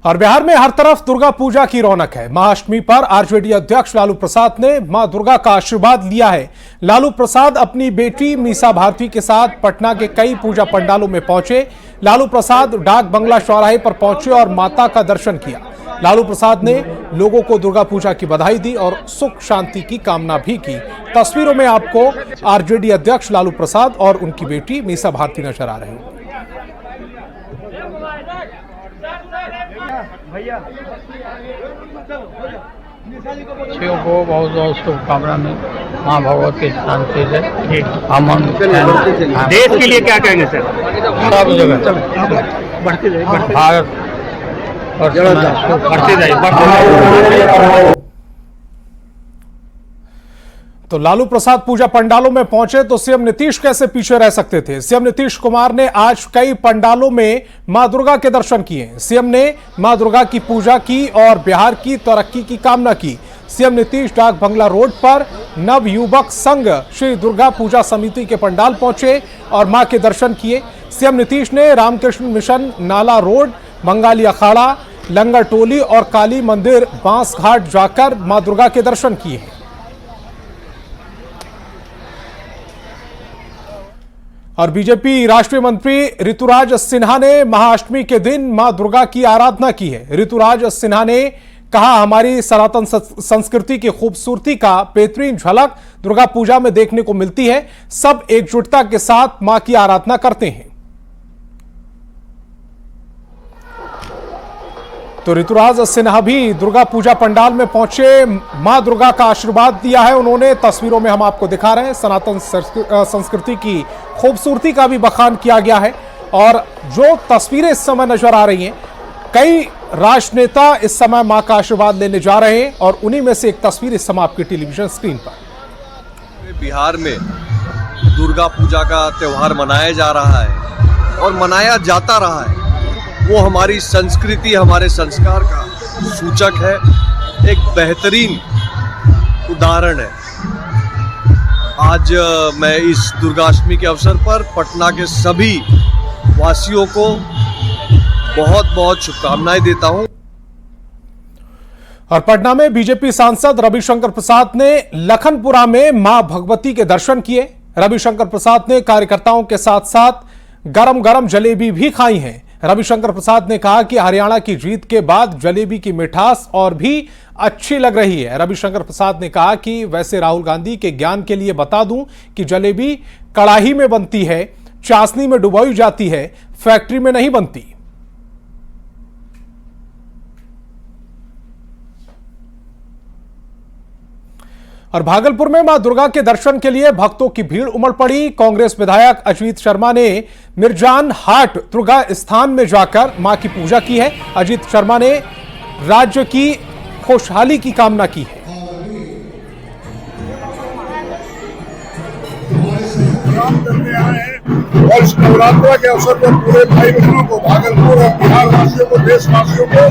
और बिहार में हर तरफ दुर्गा पूजा की रौनक है। महाअष्टमी पर आरजेडी अध्यक्ष लालू प्रसाद ने मां दुर्गा का आशीर्वाद लिया है। लालू प्रसाद अपनी बेटी मीसा भारती के साथ पटना के कई पूजा पंडालों में पहुंचे। लालू प्रसाद डाक बंगला चौराहे पर पहुंचे और माता का दर्शन किया। लालू प्रसाद ने लोगों को दुर्गा पूजा की बधाई दी और सुख शांति की कामना भी की। तस्वीरों में आपको आरजेडी अध्यक्ष लालू प्रसाद और उनकी बेटी मीसा भारती नजर आ रहे हैं। बच्चियों को बहुत बहुत शुभकामना में माँ भगवती की शांति से अमन। देश के लिए क्या कहेंगे सर? सब जगह बढ़ते जाए भारत और बढ़ते जाए। तो लालू प्रसाद पूजा पंडालों में पहुंचे तो सीएम नीतीश कैसे पीछे रह सकते थे। सीएम नीतीश कुमार ने आज कई पंडालों में मां दुर्गा के दर्शन किए। सीएम ने मां दुर्गा की पूजा की और बिहार की तरक्की की कामना की। सीएम नीतीश डाक बंगला रोड पर नव युवक संघ श्री दुर्गा पूजा समिति के पंडाल पहुंचे और मां के दर्शन किए। सीएम नीतीश ने रामकृष्ण मिशन नाला रोड, बंगाली अखाड़ा, लंगर टोली और काली मंदिर बांस घाट जाकर मां दुर्गा के दर्शन किए। और बीजेपी राष्ट्रीय मंत्री ऋतुराज सिन्हा ने महाअष्टमी के दिन मां दुर्गा की आराधना की है। ऋतुराज सिन्हा ने कहा, हमारी सनातन संस्कृति की खूबसूरती का बेहतरीन झलक दुर्गा पूजा में देखने को मिलती है। सब एकजुटता के साथ मां की आराधना करते हैं। तो ऋतुराज सिन्हा भी दुर्गा पूजा पंडाल में पहुंचे, मां दुर्गा का आशीर्वाद दिया है उन्होंने। तस्वीरों में हम आपको दिखा रहे हैं, सनातन संस्कृति की खूबसूरती का भी बखान किया गया है। और जो तस्वीरें इस समय नजर आ रही हैं, कई राजनेता इस समय मां का आशीर्वाद लेने जा रहे हैं और उन्हीं में से एक तस्वीर इस समय आपकी टेलीविजन स्क्रीन पर। बिहार में दुर्गा पूजा का त्योहार मनाया जा रहा है और मनाया जाता रहा है। वो हमारी संस्कृति, हमारे संस्कार का सूचक है, एक बेहतरीन उदाहरण है। आज मैं इस दुर्गाष्टमी के अवसर पर पटना के सभी वासियों को बहुत बहुत शुभकामनाएं देता हूं। और पटना में बीजेपी सांसद रविशंकर प्रसाद ने लखनपुरा में मां भगवती के दर्शन किए। रविशंकर प्रसाद ने कार्यकर्ताओं के साथ साथ गरम गरम जलेबी भी खाई हैं। रविशंकर प्रसाद ने कहा कि हरियाणा की जीत के बाद जलेबी की मिठास और भी अच्छी लग रही है। रविशंकर प्रसाद ने कहा कि वैसे राहुल गांधी के ज्ञान के लिए बता दूं कि जलेबी कड़ाही में बनती है, चाशनी में डुबोई जाती है, फैक्ट्री में नहीं बनती। और भागलपुर में मां दुर्गा के दर्शन के लिए भक्तों की भीड़ उमड़ पड़ी। कांग्रेस विधायक अजीत शर्मा ने मिर्जान हाट दुर्गा स्थान में जाकर मां की पूजा की है। अजीत शर्मा ने राज्य की खुशहाली की कामना की है। और इस नवरात्रा के अवसर पर पूरे भाई बहनों को, भागलपुर और बिहार वासियों को, देशवासियों को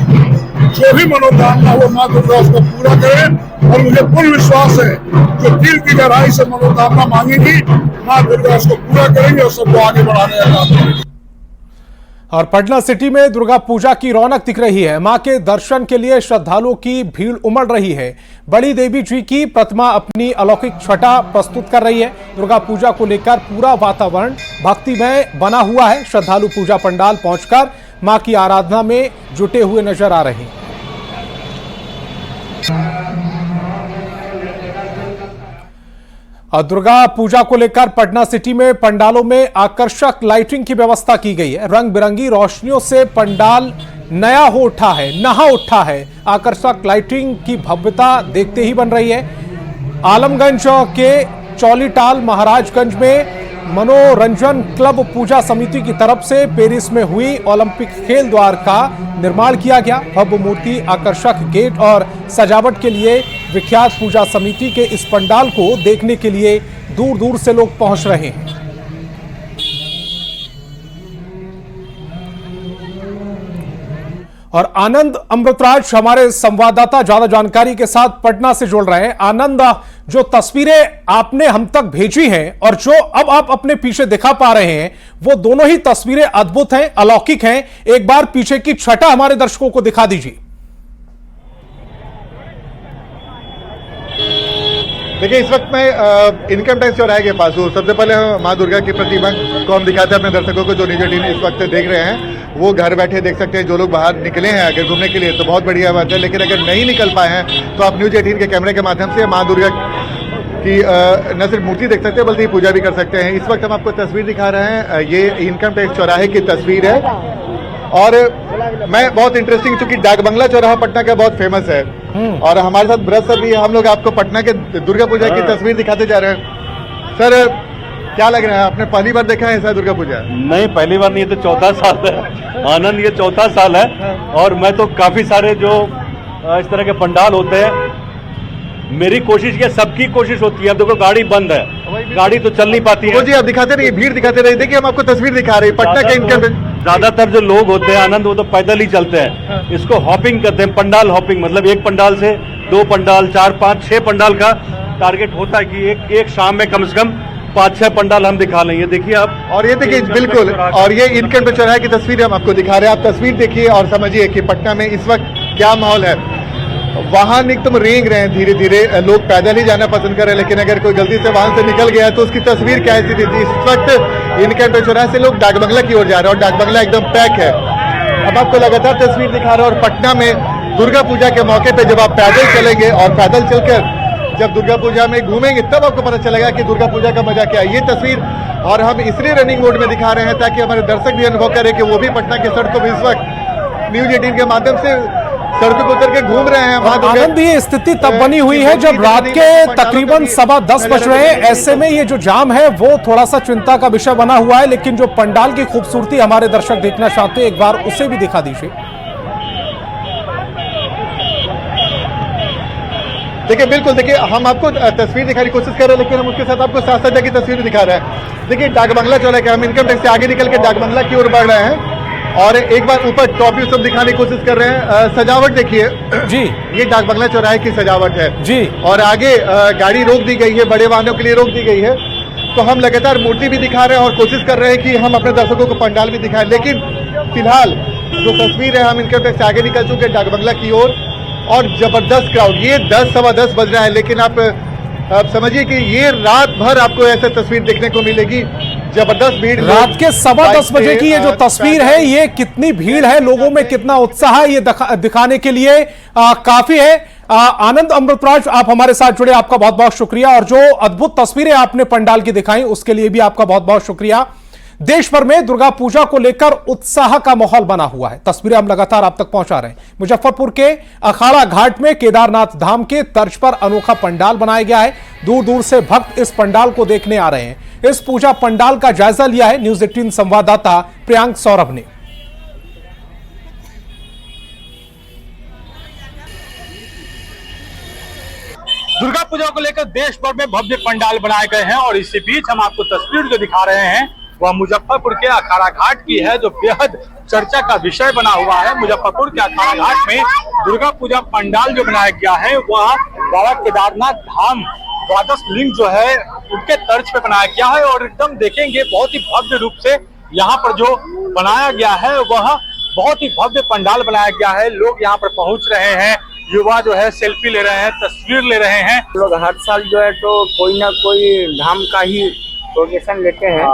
जो भी मनोकामना वो मां दुर्गा उसको पूरा करें। और मुझे पूर्ण विश्वास है जो दिल की गहराई से मनोकामना मांगेगी, मां दुर्गा उसको पूरा करेंगे और सबको आगे बढ़ाने का काम करेंगे। और पटना सिटी में दुर्गा पूजा की रौनक दिख रही है। मां के दर्शन के लिए श्रद्धालुओं की भीड़ उमड़ रही है। बड़ी देवी जी की प्रतिमा अपनी अलौकिक छटा प्रस्तुत कर रही है। दुर्गा पूजा को लेकर पूरा वातावरण भक्तिमय बना हुआ है। श्रद्धालु पूजा पंडाल पहुंचकर मां की आराधना में जुटे हुए नजर आ रहे हैं। और दुर्गा पूजा को लेकर पटना सिटी में पंडालों में आकर्षक लाइटिंग की व्यवस्था की गई है। रंग बिरंगी रोशनियों से पंडाल नया हो उठा है, नहा उठा है। आकर्षक लाइटिंग की भव्यता देखते ही बन रही है। आलमगंज के चौलीटाल महाराजगंज में मनोरंजन क्लब पूजा समिति की तरफ से पेरिस में हुई ओलंपिक खेल द्वार का निर्माण किया गया। भव्य मूर्ति, आकर्षक गेट और सजावट के लिए विख्यात पूजा समिति के इस पंडाल को देखने के लिए दूर दूर से लोग पहुंच रहे हैं। और आनंद अमृतराज हमारे संवाददाता ज्यादा जानकारी के साथ पटना से जुड़ रहे हैं। आनंद, जो तस्वीरें आपने हम तक भेजी हैं और जो अब आप अपने पीछे दिखा पा रहे हैं, वो दोनों ही तस्वीरें अद्भुत हैं, अलौकिक हैं। एक बार पीछे की छटा हमारे दर्शकों को दिखा दीजिए। देखिए, इस वक्त मैं इनकम टैक्स चौराहे के पास हूँ। सबसे पहले माँ दुर्गा की प्रतिमा को हम दिखाते हैं अपने दर्शकों को जो न्यूज 18 इस वक्त देख रहे हैं, वो घर बैठे देख सकते हैं। जो लोग बाहर निकले हैं अगर घूमने के लिए तो बहुत बढ़िया बात है, लेकिन अगर नहीं निकल पाए हैं तो आप न्यूज 18 के कैमरे के माध्यम से माँ दुर्गा की न सिर्फ मूर्ति देख सकते हैं बल्कि पूजा भी कर सकते हैं। इस वक्त हम आपको तस्वीर दिखा रहे हैं, ये इनकम टैक्स चौराहे की तस्वीर है। और मैं बहुत इंटरेस्टिंग, चूंकि डाक बंगला चौराहा पटना का बहुत फेमस है और हमारे साथ ब्रज सर भी, हम लोग आपको पटना के दुर्गा पूजा की तस्वीर दिखाते जा रहे हैं। सर, क्या लग रहा है, आपने पहली बार देखा है ऐसा दुर्गा पूजा? नहीं, पहली बार नहीं, ये तो चौथा साल है। आनंद, ये चौथा साल है और मैं तो काफी सारे जो इस तरह के पंडाल होते हैं, मेरी कोशिश या सबकी कोशिश होती है। अब देखो गाड़ी बंद है, गाड़ी तो चल नहीं पाती है। जी, आप दिखाते रहिए, भीड़ दिखाते रहिए। देखिए, हम आपको तस्वीर दिखा रहे हैं पटना के इनकम। ज्यादातर जो लोग होते हैं आनंद, वो तो पैदल ही चलते हैं। इसको हॉपिंग कहते हैं, पंडाल हॉपिंग। मतलब एक पंडाल से 2 पंडाल, 4, 5, 6 पंडाल का टारगेट होता है कि एक शाम में कम से कम 5-6 पंडाल हम दिखा लेंगे। देखिए आप, और ये देखिए बिल्कुल, और ये इनकम टैक्स चौराहे की तस्वीर हम आपको दिखा रहे हैं। आप तस्वीर देखिए और समझिए कि पटना में इस वक्त क्या माहौल है। वाहन एकदम रेंग रहे हैं, धीरे धीरे लोग पैदल ही जाना पसंद कर रहे हैं, लेकिन अगर कोई गलती से वाहन से निकल गया है तो उसकी तस्वीर क्या है। इस वक्त इनकम टैक्स चौराहे से लोग डाक बंगला की ओर जा रहे हैं और डाक बंगला एकदम पैक है। अब आपको लगातार तस्वीर दिखा रहे हैं। और पटना में दुर्गा पूजा के मौके पे जब आप पैदल चलेंगे और पैदल चलकर जब दुर्गा पूजा में घूमेंगे तब आपको पता चलेगा कि दुर्गा पूजा का मजा क्या है। ये तस्वीर और हम इसलिए रनिंग मोड में दिखा रहे हैं ताकि हमारे दर्शक भी अनुभव करें कि वो भी पटना की सड़कों में इस वक्त न्यूज 18 के माध्यम से सड़कों पर उतर के घूम रहे हैं। आनंद, ये स्थिति तब बनी हुई है जब रात के तकरीबन 10:15 बज रहे हैं। ऐसे में ये जो जाम है वो थोड़ा सा चिंता का विषय बना हुआ है, लेकिन जो पंडाल की खूबसूरती हमारे दर्शक देखना चाहते हैं, एक बार उसे भी दिखा दीजिए। देखिए, बिल्कुल, देखिए हम आपको तस्वीर दिखाने की कोशिश कर रहे हैं, लेकिन हम उसके साथ आपको साथ साथ की तस्वीर दिखा रहे हैं। देखिए, डाक बंगला चौराहे हम इनकम टैक्स से आगे निकल के डाक बंगला की ओर बढ़ रहे हैं और एक बार ऊपर टॉप व्यू सब दिखाने की कोशिश कर रहे हैं। सजावट देखिए जी, ये डाक बंगला चौराहे की सजावट है जी। और आगे गाड़ी रोक दी गई है, बड़े वाहनों के लिए रोक दी गई है। तो हम लगातार मूर्ति भी दिखा रहे हैं और कोशिश कर रहे हैं कि हम अपने दर्शकों को पंडाल भी दिखाएं। लेकिन फिलहाल जो तस्वीर है, हम इनकम टैक्स से आगे निकल चुके हैं डाक बंगला की ओर और जबरदस्त क्राउड। ये 10-10:15 बज रहा है, लेकिन आप समझिए कि ये रात भर आपको ऐसे तस्वीर देखने को मिलेगी। जबरदस्त भीड़, रात के 10:15 बजे की ये जो तस्वीर है, ये कितनी भीड़ है, लोगों में कितना उत्साह है, ये दिखाने के लिए काफी है। आनंद अमृतराज, आप हमारे साथ जुड़े, आपका बहुत बहुत शुक्रिया। और जो अद्भुत तस्वीरें आपने पंडाल की दिखाई, उसके लिए भी आपका बहुत बहुत शुक्रिया। देश भर में दुर्गा पूजा को लेकर उत्साह का माहौल बना हुआ है। तस्वीरें हम लगातार आप तक पहुंचा रहे हैं। मुजफ्फरपुर के अखाड़ा घाट में केदारनाथ धाम के तर्ज पर अनोखा पंडाल बनाया गया है। दूर दूर से भक्त इस पंडाल को देखने आ रहे हैं। इस पूजा पंडाल का जायजा लिया है न्यूज 18 संवाददाता प्रियांक सौरभ ने। दुर्गा पूजा को लेकर देश भर में भव्य पंडाल बनाए गए हैं और इसी बीच हम आपको तस्वीर जो दिखा रहे हैं वह मुजफ्फरपुर के अखाड़ा घाट की है, जो बेहद चर्चा का विषय बना हुआ है। मुजफ्फरपुर के अखाड़ा घाट में दुर्गा पूजा पंडाल जो बनाया गया है वह बाबा केदारनाथ धाम द्वादश लिंग जो है उनके तर्ज पे बनाया गया है और एकदम देखेंगे बहुत ही भव्य रूप से यहाँ पर जो बनाया गया है वह बहुत ही भव्य पंडाल बनाया गया है। लोग यहाँ पर पहुंच रहे हैं, युवा जो है सेल्फी ले रहे हैं, तस्वीर ले रहे हैं। लोग हर साल जो है तो कोई ना कोई धाम का ही प्रोजेक्शन लेते हैं,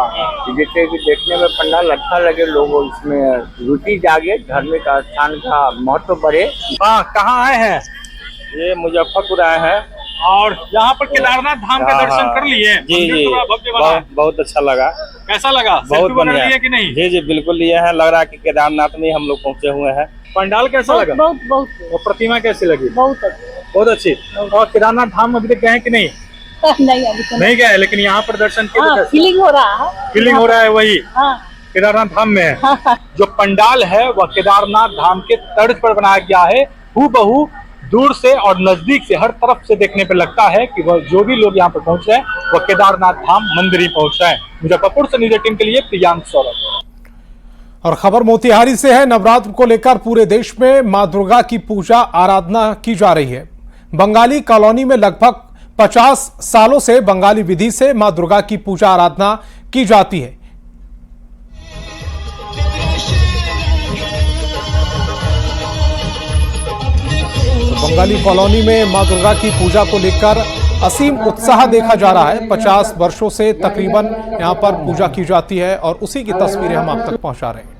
जिससे कि देखने में पंडाल अच्छा लगे, लोगों इसमें रुचि जागे, धार्मिक स्थान का महत्व बढ़े। कहाँ आए हैं? ये मुजफ्फरपुर आए हैं और यहाँ पर केदारनाथ धाम का दर्शन कर लिए? जी, बहुत अच्छा लगा। कैसा लगा? बहुत बढ़िया लिए कि नहीं? जी, बिल्कुल लिए हैं। लग रहा है कि केदारनाथ में हम लोग पहुँचे हुए हैं। पंडाल कैसा लगा? बहुत और प्रतिमा कैसी लगी? बहुत अच्छी। और केदारनाथ धाम अभी तक गए हैं कि नहीं? नहीं गए, लेकिन यहाँ पर दर्शन किए? फीलिंग हो रहा है। फीलिंग हो रहा है वही केदारनाथ धाम में है। जो पंडाल है वह केदारनाथ धाम के तर्ज पर बनाया गया है। हूबहू दूर से और नजदीक से हर तरफ से देखने पर लगता है कि वह जो भी लोग यहाँ पर पहुंच रहे हैं वह केदारनाथ धाम मंदिर ही पहुंच रहे हैं। मुजफ्फरपुर से न्यूज 18 के लिए प्रियांक सौरभ। और खबर मोतिहारी से है। नवरात्र को लेकर पूरे देश में मां दुर्गा की पूजा आराधना की जा रही है। बंगाली कॉलोनी में लगभग 50 सालों से बंगाली विधि से मां दुर्गा की पूजा आराधना की जाती है। बंगाली कॉलोनी में मां दुर्गा की पूजा को लेकर असीम उत्साह देखा जा रहा है। 50 वर्षों से तकरीबन यहां पर पूजा की जाती है और उसी की तस्वीरें हम आप तक पहुंचा रहे हैं।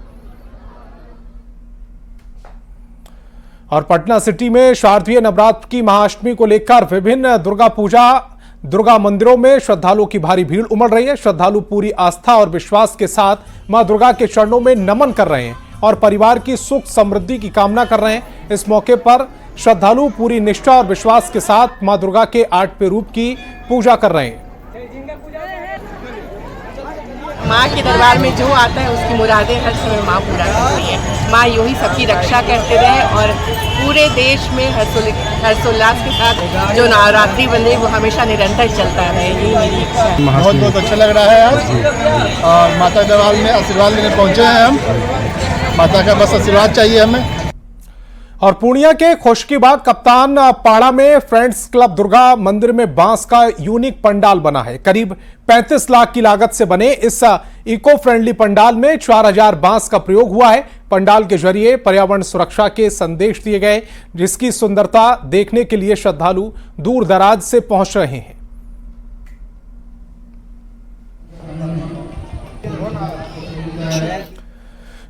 और पटना सिटी में शारदीय नवरात्र की महाअष्टमी को लेकर विभिन्न दुर्गा मंदिरों में श्रद्धालुओं की भारी भीड़ उमड़ रही है। श्रद्धालु पूरी आस्था और विश्वास के साथ मां दुर्गा के चरणों में नमन कर रहे हैं और परिवार की सुख समृद्धि की कामना कर रहे हैं। इस मौके पर श्रद्धालु पूरी निष्ठा और विश्वास के साथ मां दुर्गा के 8वें रूप की पूजा कर रहे हैं। माँ के दरबार में जो आता है उसकी मुरादें हर समय माँ पूरा करती है। माँ यूं ही सबकी रक्षा करते रहे और पूरे देश में हर्षोल्लास के साथ जो नवरात्रि बंदे वो हमेशा निरंतर चलता रहे, यही मेरी इच्छा है। बहुत बहुत अच्छा लग रहा है आज, और माता के दरबार में आशीर्वाद लेने पहुंचे हैं हम। माता का बस आशीर्वाद चाहिए हमें। और पूर्णिया के खुशकीबाग कप्तान पाड़ा में फ्रेंड्स क्लब दुर्गा मंदिर में बांस का यूनिक पंडाल बना है। करीब 35 लाख की लागत से बने इस इको फ्रेंडली पंडाल में 4000 बांस का प्रयोग हुआ है। पंडाल के जरिए पर्यावरण सुरक्षा के संदेश दिए गए, जिसकी सुंदरता देखने के लिए श्रद्धालु दूर दराज से पहुंच रहे हैं।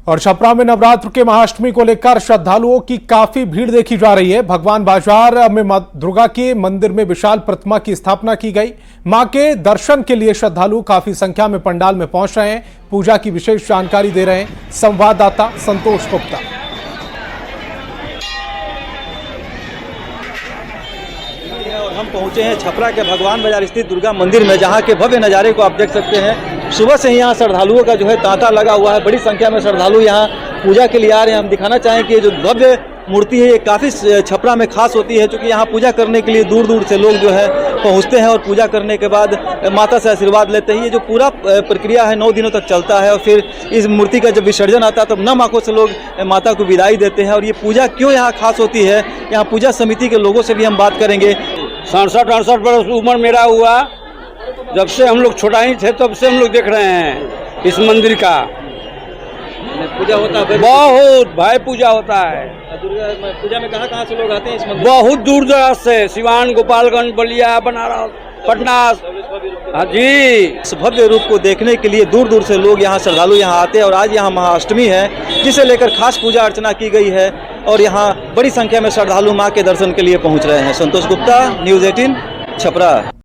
और छपरा में नवरात्र के महाअष्टमी को लेकर श्रद्धालुओं की काफी भीड़ देखी जा रही है। भगवान बाजार में मां दुर्गा के मंदिर में विशाल प्रतिमा की स्थापना की गई। मां के दर्शन के लिए श्रद्धालु काफी संख्या में पंडाल में पहुंच रहे हैं। पूजा की विशेष जानकारी दे रहे हैं संवाददाता संतोष गुप्ता। हम पहुंचे हैं छपरा के भगवान बाजार स्थित दुर्गा मंदिर में, जहां के भव्य नज़ारे को आप देख सकते हैं। सुबह से ही यहाँ श्रद्धालुओं का जो है तांता लगा हुआ है। बड़ी संख्या में श्रद्धालु यहाँ पूजा के लिए आ रहे हैं। हम दिखाना चाहें कि ये जो भव्य मूर्ति है ये काफ़ी छपरा में खास होती है, क्योंकि यहाँ पूजा करने के लिए दूर दूर से लोग जो है पहुँचते हैं और पूजा करने के बाद माता से आशीर्वाद लेते हैं। ये जो पूरा प्रक्रिया है 9 दिनों तक चलता है और फिर इस मूर्ति का जब विसर्जन आता है तब 9 आंखों से लोग माता को विदाई देते हैं। और ये पूजा क्यों यहाँ खास होती है, यहाँ पूजा समिति के लोगों से भी हम बात करेंगे। 67-68 वर्ष उम्र मेरा हुआ, जब से हम लोग छोटा ही थे तब से हम लोग देख रहे हैं इस मंदिर का पूजा होता है। बहुत भाई पूजा होता है। दुर्गा पूजा में कहाँ से लोग आते हैं इस मंदिर? बहुत दूर दराज से, सिवान, गोपालगंज, बलिया, बनारस, पटना। हाँ जी, इस भव्य रूप को देखने के लिए दूर दूर से लोग यहाँ श्रद्धालु यहाँ आते हैं। और आज यहाँ महाअष्टमी है, जिसे लेकर खास पूजा अर्चना की गई है और यहाँ बड़ी संख्या में श्रद्धालु माँ के दर्शन के लिए पहुँच रहे हैं। संतोष गुप्ता, न्यूज़ 18, छपरा।